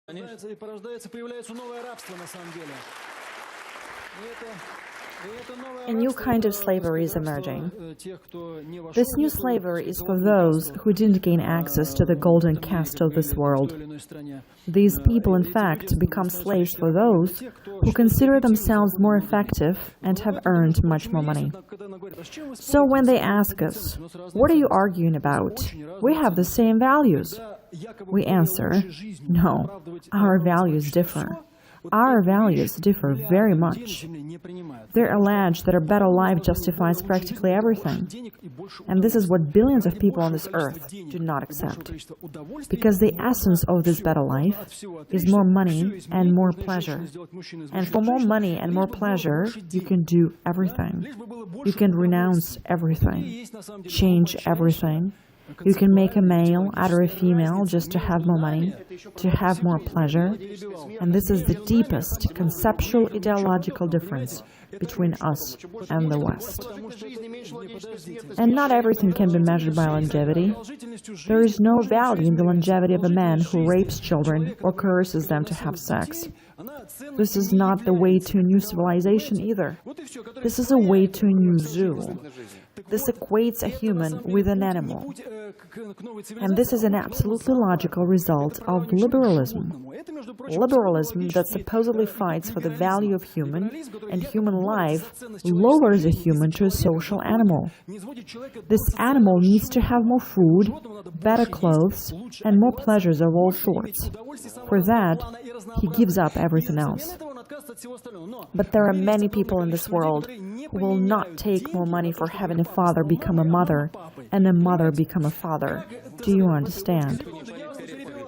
И порождается, появляется новое рабство на самом деле. A new kind of slavery is emerging. This new slavery is for those who didn't gain access to the golden caste of this world. These people, in fact, become slaves for those who consider themselves more effective and have earned much more money. So when they ask us, "What are you arguing about? We have the same values," we answer, "No, our values differ. Our values differ very much." They allege that a better life justifies practically everything. And this is what billions of people on this earth do not accept. Because the essence of this better life is more money and more pleasure. And for more money and more pleasure, you can do everything. You can renounce everything, change everything. You can make a male out of a female just to have more money, to have more pleasure. And this is the deepest conceptual ideological difference between us and the West. And not everything can be measured by longevity. There is no value in the longevity of a man who rapes children or coerces them to have sex. This is not the way to a new civilization either. This is a way to a new zoo. This equates a human with an animal. And this is an absolutely logical result of liberalism. Liberalism that supposedly fights for the value of human and human life lowers a human to a social animal. This animal needs to have more food, better clothes, and more pleasures of all sorts. For that, he gives up everything else. But there are many people in this world who will not take more money for having a father become a mother and a mother become a father. Do you understand?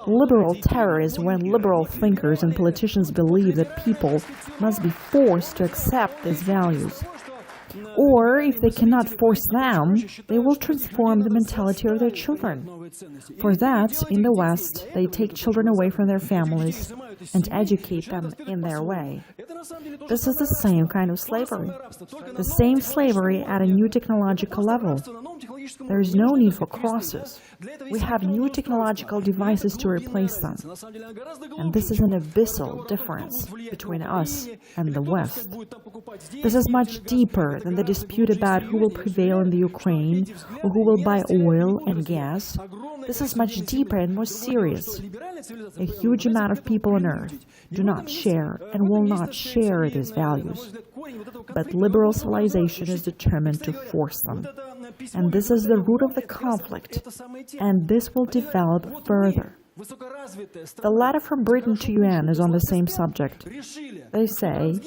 Liberal terror is when liberal thinkers and politicians believe that people must be forced to accept these values. Or, if they cannot force them, they will transform the mentality of their children. For that, in the West, they take children away from their families and educate them in their way. This is the same kind of slavery. The same slavery at a new technological level. There is no need for crosses. We have new technological devices to replace them. And this is an abyssal difference between us and the West. This is much deeper than the dispute about who will prevail in the Ukraine or who will buy oil and gas. This is much deeper and more serious. A huge amount of people on earth do not share and will not share these values. But liberal civilization is determined to force them. And this is the root of the conflict, and this will develop further. The letter from Britain to UN is on the same subject. They say,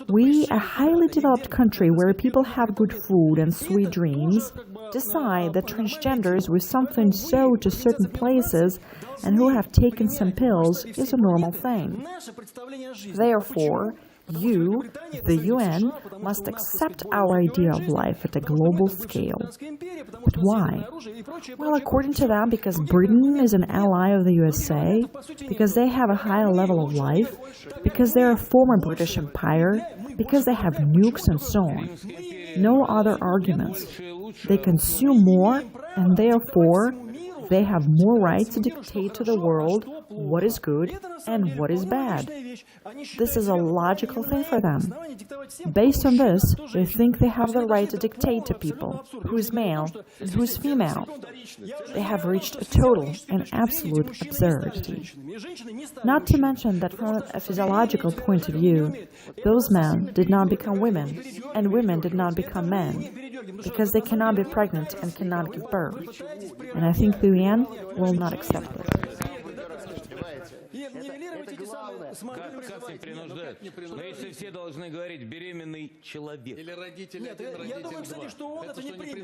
"We, a highly developed country where people have good food and sweet dreams, decide that transgenders with something sewed to certain places and who have taken some pills is a normal thing. Therefore, you, the UN, must accept our idea of life at a global scale." But why? Well, according to them, because Britain is an ally of the USA, because they have a higher level of life, because they're a former British Empire, because they have nukes and so on. No other arguments. They consume more, and therefore they have more right to dictate to the world what is good and what is bad. This is a logical thing for them. Based on this, they think they have the right to dictate to people who is male and who is female. They have reached a total and absolute absurdity. Not to mention that from a physiological point of view, those men did not become women, and women did not become men, because they cannot be pregnant and cannot give birth. And I think the UN will not accept it. Как их принуждают? Но если все должны говорить «беременный человек». Нет, я думаю, кстати, что он это не примет.